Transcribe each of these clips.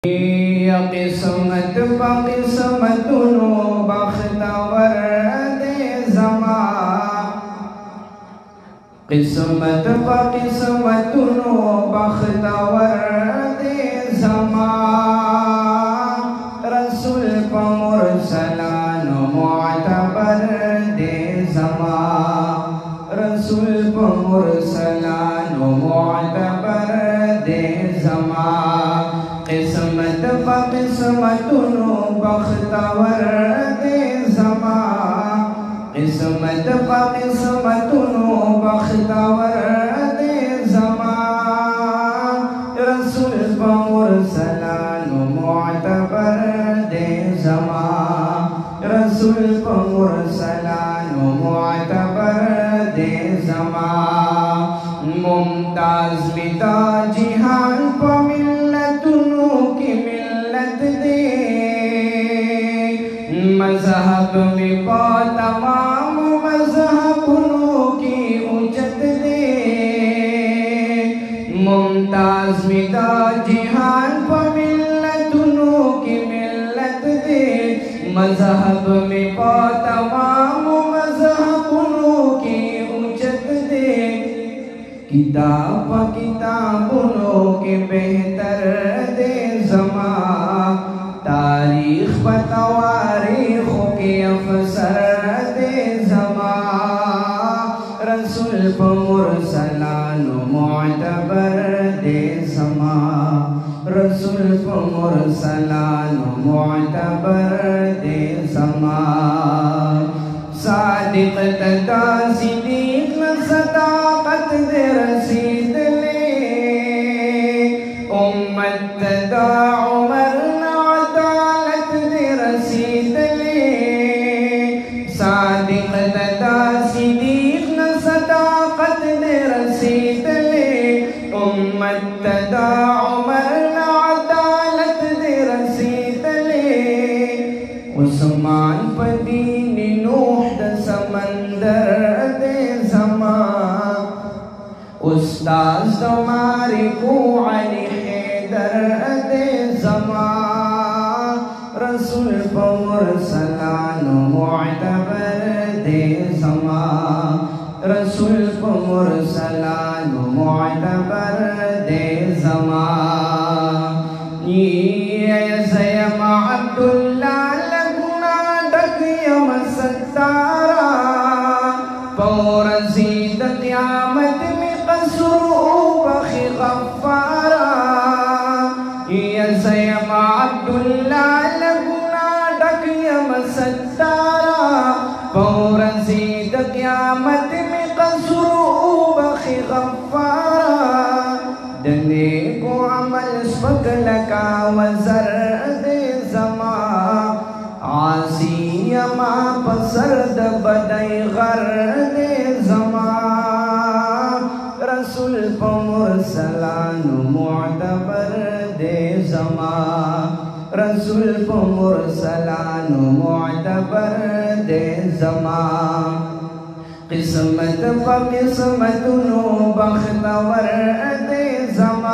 या किस्मत बकिस्मतुनो बख्तवर दे ज़मा किस्मत बकिस्मतुनो बख्तवर दे ज़मा रसूल प मुरसलान मुअतबर दे ज़मा रसूल प मुरसलान मुअतबर दे ज़मा किस्मत बकिस्मतुनो बख्तवर दे ज़मा किस्मत बकिस्मतुनो बख्तवर दे ज़मा रसूल प मुरसलान मुअतबर दे ज़मा रसूल प मुरसलान मुअतबर दे ज़मा मुमताज़ बिता जिहान प मिल्लतुनो की मिल्लत दे मज़हब में पा तमाम मज़हबुनों की उजत दे मुमताज़ बिता जिहान प मिल्लतुनो की मिल्लत दे मज़हब में पा तमाम मज़हबुनों की उजत दे किताब किताबुनों के बेहतर दे ज़मा तारीख बतवारीख के अफसर दे ज़मा रसूल प मुरसलान मुअतबर दे ज़मा रसूल प मुरसलान मुअतबर दे ज़मा सादिक तदा सिद्दीक़ सदाक़त दे रसीद ले उम्मत तदा उमर अदालत दे रसीद ले सादिक तदा सिद्दीक़ सदाक़त दे रसीद ले उम्मत तदा उमर अदालत दे रसीद ले उस्मान प दीन नूह द समंदर दे ज़मा उस्ताद तुम्हारी को अली हैदर दे ज़मा रसूल प मुरसलान मुअतबर दे ज़मा रसूल प मुरसलान मुअतबर दे ज़मा ये ज़यमा अब्दुल्ला लगना डकियम सत्तारा पौरज़ीद क़यामत में क़स्रू बखी गफ़ारा ये ज़यमा अब्दुल्ला लगना डकियम सत्तारा पौरज़ीद क़यामत में क़स्रू बखी गफ़ारा दने को अमल स्पगल का वज़र दे ज़मा आसियमा पसरद बदई गर दे ज़मा रसूल प मुरसलान मुअतबर दे ज़मा रसूल प मुरसलान मुअतबर दे ज़मा किस्मत बकिस्मतुनो बख्तवर दे ज़मा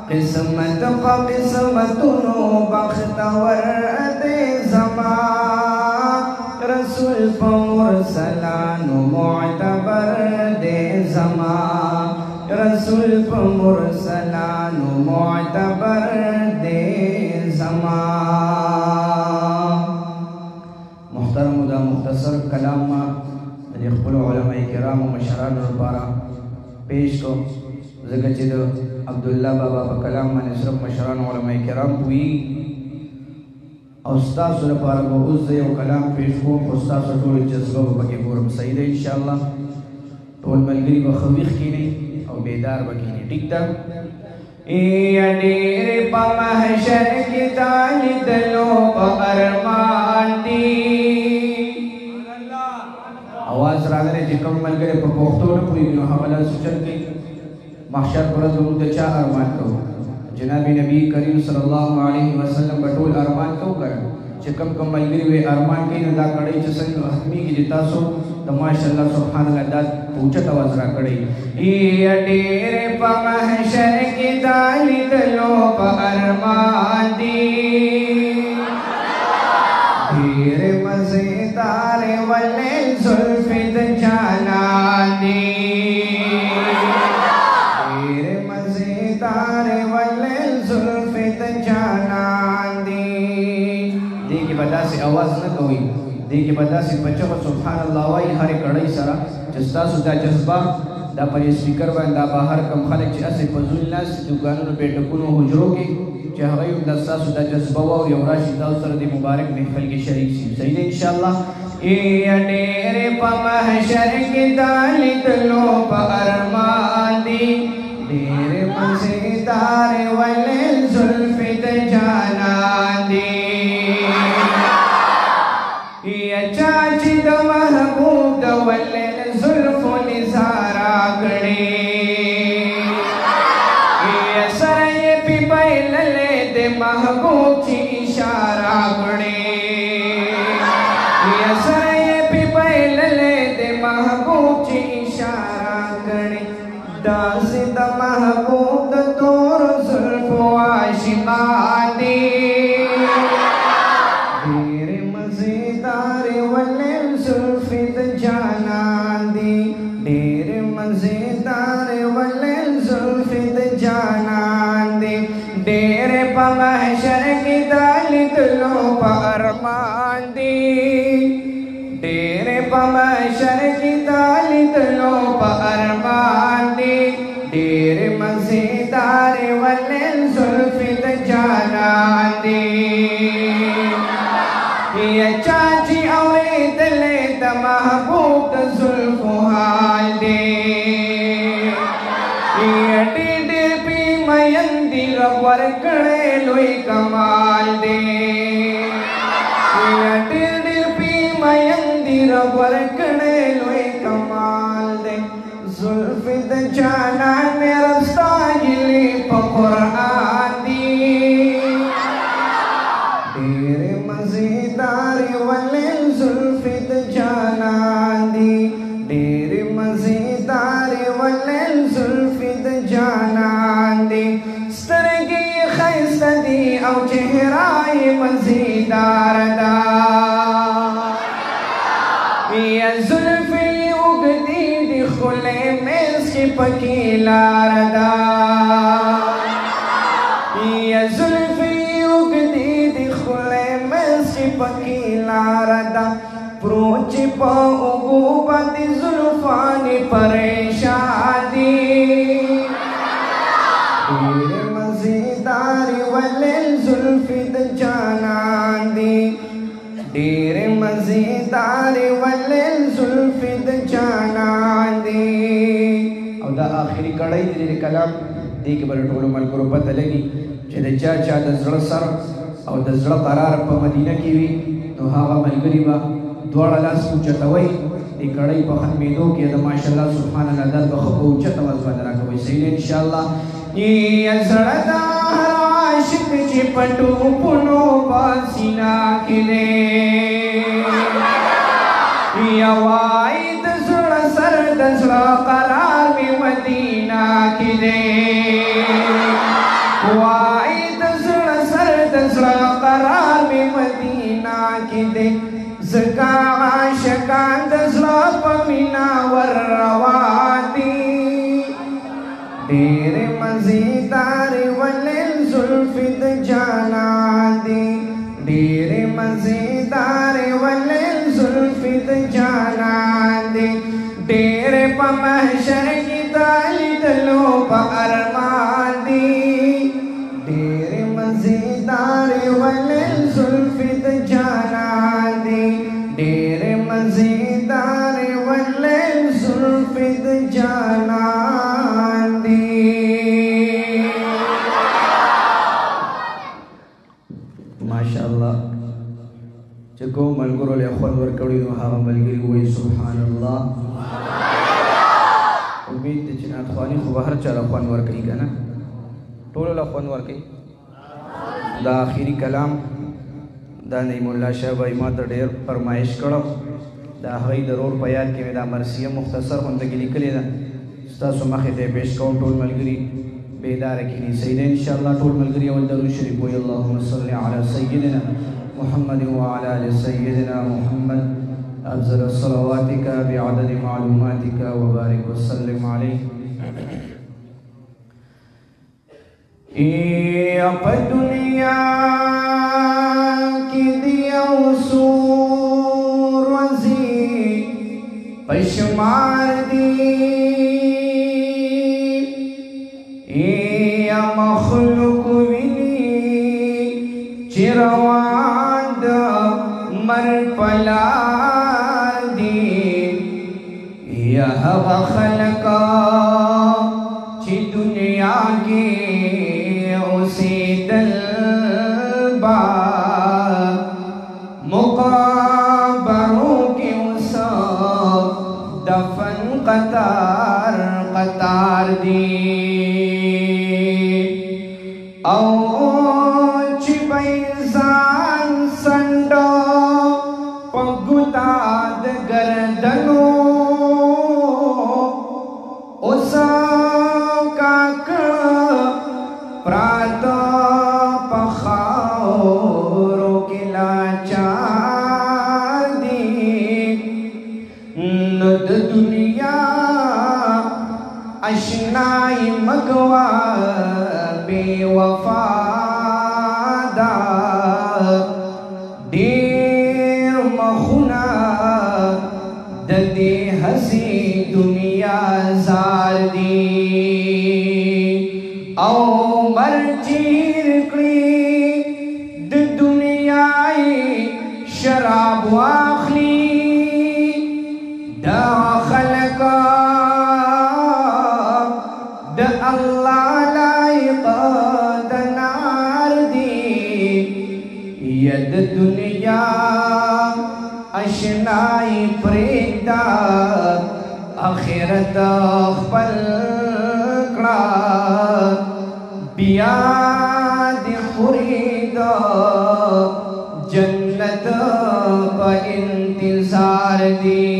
किस्मत बकिस्मतुनो बख्तवर दे ज़मा रसूल प मुरसलान मुअतबर दे ज़मा रसूल प मुरसलान मुअतबर दे ज़मा मुहतरम दा मुख्तसर कलाम खपल उलमाए किराम मशरान लपारा पेश को जगह चिद अब्दुल्ला बाबा प कलाम मन सिर्फ मशरान उलमाए किराम हुई उस्ताद लपारा को उस दे कलाम पेश को उस्ताद टोल जज्बा बके पूरम सही है इंशाअल्लाह टोल मलगरी व खवीख की नहीं और बेदार बकी ठीक था ए अडेरे प महशर के तालिद लोग अरमान दी आवाज रागरे जिकम मलगरे प पोख्तो न पूरी नो हमला सुचल के महशर पर दुरुद चा अरमान को जनाब नबी करीम सल्लल्लाहु अलैहि वसल्लम बटोल अरमान को कर जिकम कम मलगरी वे अरमान के नदा कड़े चसन हतमी की जिता सो د ماشاءالله سبحان الله دا اوچت आवाज را کړی ای ډېر په محشر کې دالي دلو په ارمان دی ډېر مزیدار ولې زلف د جانان دی ډېر مزیدار ولې زلف د جانان دی دې کې بدا سي आवाज نه کوي دې کې بدا سي بچو سبحان الله وايي هر کړي سره چې تاسو دا جذبه دا پر سپیکر باندې دا بهر کم خلک چې اسې فزول ناس دکانونو بیٹکونو حجرو کې چې هغه یو د تاسو دا جذبه او یو راشي تاسو سره د مبارک محفل کې شریک شي صحیح دی ان شاء الله ای ډېر په محشر کې دالي دلو په ارمان دی ډېر مزیدار ولې زلف د جانان دی یا چاچی د محبوب د ولې زلف نثارا کړي یا سره پی پایللې د محبوب چې اشاره کړي یا سره پی پایللې د محبوب چې اشاره کړي داس د محبوب د تور زلف عاشقان دي ډېر مزیدار ولې زلف د جانان دي ډېر مزیدار ولې زلف د جانان دي ډېر په محشر کې دالي دلو په ارمان دي ډېر په محشر کې دالي دلو په ارمان دي ډېر مزیدار ولې زلف د جانان دي یا چاچی اوریدلې د محبوب د زلفو حال دی یا ډېر پی میندې رب ورکړی لوی کمال دی یا ډېر پی میندې رب ورکړی لوی کمال دی زلف د جانان مې رستاګلې په قرآن دی ډېر مزیدار ولې زلف د جانان دی ډېر مزیدار ولې زلف د جانان دی سترګې ښایسته دي او چهره یې مزیدار ده یا زلف یې اوږدې دي خولې منځ کې پکې لار ده یا زلف یې اوږدې دي خولې منځ کې پکې لار ده پروچ په اوږو باندې زلفانې پریشان دي ډېر مزیدار ولې زلف د جانان دي ډېر مزیدار ولې زلف د جانان دي او دا آخري کړی د دې کلام دې کې بل ټولو ملګرو پته لګي چې د چا د زړه سر او د زړه قرار په مدینه کې وي نو هغه ملګري به دواړه لاس اوچتوي دې کړی په ختمېدو کې د ماشاءالله سبحان الله دا به ښه په اوچت اواز باندې راکوئ صحیح دی انشاءالله یا زړه د هر عاشق چې په ټوپونو په سینه کې دی یا وایي د زړه سر د زړه قرار مې مدینه کې دی وایي د زړه سر د زړه قرار مې مدینه کې دی ځکه عاشقان د زړه په مینا ور روان دي ډېر مزیدار ولې زلف د جانان دي ډېر مزیدار ولې زلف د جانان دي ډېر په محشر کې دالي دلو په ارمان دي ډېر مزیدار ولې زلف د جانان دي ډېر مزیدار ولې زلف د جانان دي ماشاءالله چې کوم ملګرو له خوند ورکړي نو هغه ملګري وایي سبحان الله امید دې چې ناتخواني خو به هر چا له خوند ورکوي که نه ټولو له خوند ورکوي دا آخري کلام دا نعیم الله شاه بھائی ما ته ډېر فرمایش کړو دا هغوی د رور په یاد کې مې دا مرثیه مختصر غونډه کې لیکلې ده ستاسو مخې ته یې پیش کوم ټول ملګري بیداره کښېنئ صحیح ده انشاءالله ټول ملګري اول درود شریف وایي اللهم صل علی سیدنا محمد وعلى آل سيدنا محمد أفضل صلواتك بعدد معلوماتك وبارك وسلم عليه په دنیا کې دی او سور وزي پشمار دی یا مخلوق ویني چې روان د مر پلار دی یا هغه خلق چې دنیا کې اوسېدل با مقابرو کې اوس دفن قطار قطار دی او چې بیزان سنډو پګوتا د ګردنو اوس کاک پرات پخاورو کې لاچار دی نو د دنیا اشنای مګوا بے وفا دا ډېر مخونه د دې هسې دنیا زار دی او مرچیر کړي د دنیاي شراب واخلي دا خلق د الله لایق د نار دی ید دنیا اشنای پریدا آخرت خپل کړه بیا د خورید جنت په انتظار دی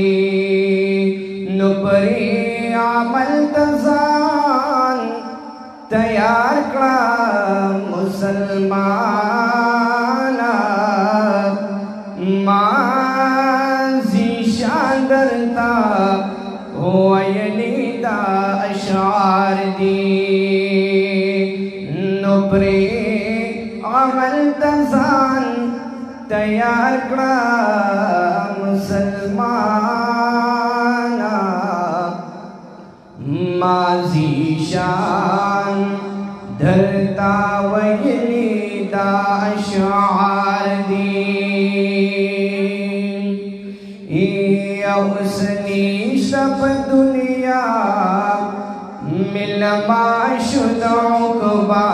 نو پری عمل تزان تیار کړه مسلمان مازی شاندرتا ویلی دا اشعار دی نو پری عمل تزان تیار کړه مسلمان مازی شان درتا ویلی دا اشعار دی اوسنی شپ دنیا ملما شد عقبا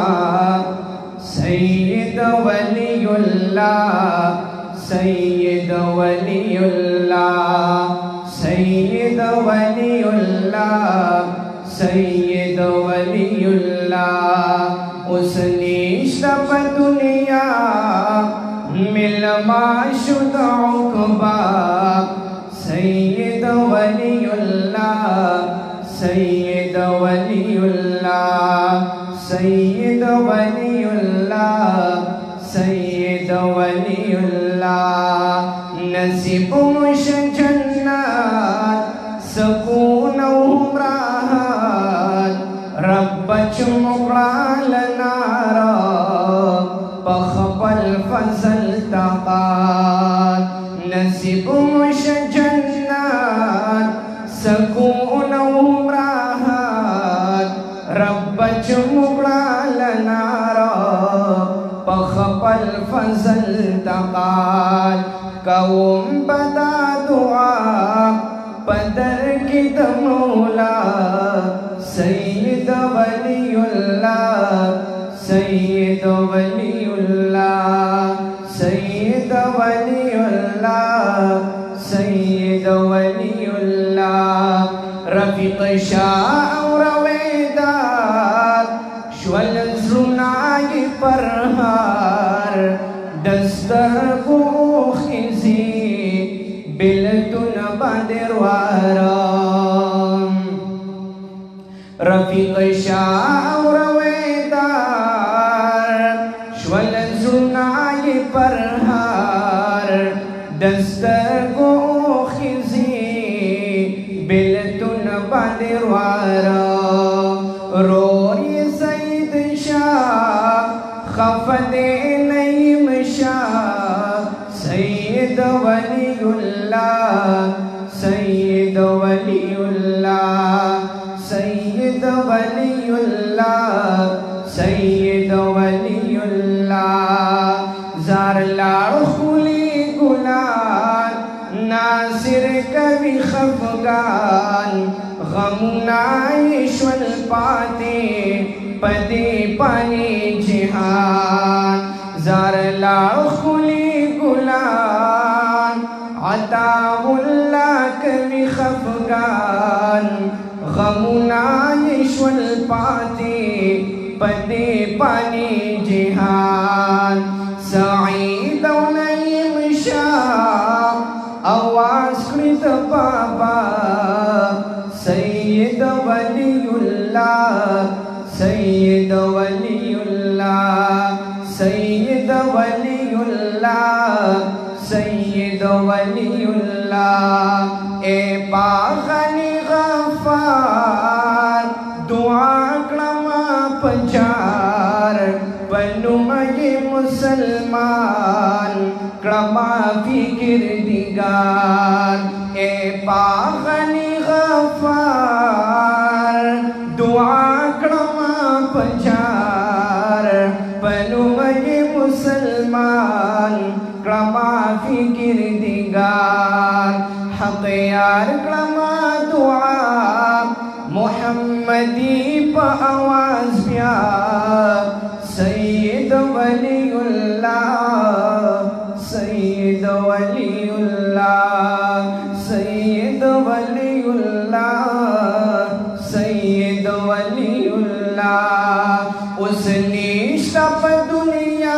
سید ولی اللہ سید ولی اللہ سید ولی اللہ سید ولی اللہ اسنی شپ دنیا ملما شد عقبا سید ولی اللہ سید ولی اللہ سید ولی اللہ سید ولی اللہ نصیب مش جنات سکون و راحت رب چمقرا لنارا بخبل فضل تقات نصیب مش جنات سکون و راحت رب چمقرا لنارا بخبل فضل تقات قوم بدا دعا بدر کی مولا سید ولی اللہ سید ولی اللہ سید ولی اللہ سید ولی اللہ رفیق شاہ رویدار شول زرنائی پرہار دستر کو خزی بلتن रफीक शावरवेदार श्वल जुनाई परहार दस्तर को खिजी बिलतुन बदरवारा रोरी सईद शाह खफदे नईम शाह सैयद वलीउल्लाह सैयद वलीउल्लाह सैयद वलीउल्लाह सैयद वलीउल्लाह जार लाड़ खुली गुलान नासिर कवि खफगान गमुनाइश्वल पाते पदे पानी जिहान जार लाड़ खुली गुलान अताउल्लाह कवि खफगान गमुनाइश्वल पाते पदे पानी जिहान सईद नईम शाह आवाज कृत बाबा सैयद वलीउल्लाह सैयद वलीउल्लाह सैयद वलीउल्लाह सैयद वलीउल्लाह ए पागनी गफार दुआ क्रमा पंचार पनुमये मुसलमान क्रमा फिकिर दिगार ए पागनी गफार दुआ क्रमा पंचार पनुमये मुसलमान क्रमा फिकिर दिगार हक यार क्रमा दुआ मुहम्मदी प आवाज प्या सैयद वलीउल्लाह सैयद वलीउल्लाह सैयद वलीउल्लाह सैयद वलीउल्लाह उस निश्ता प दुनिया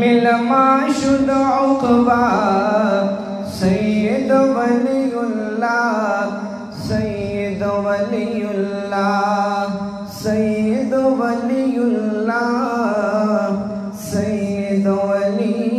मिलमा शुद उक़बा सैयद वलीउल्लाह सैयद वलीउल्लाह सैयद वलीउल्लाह सैयद वली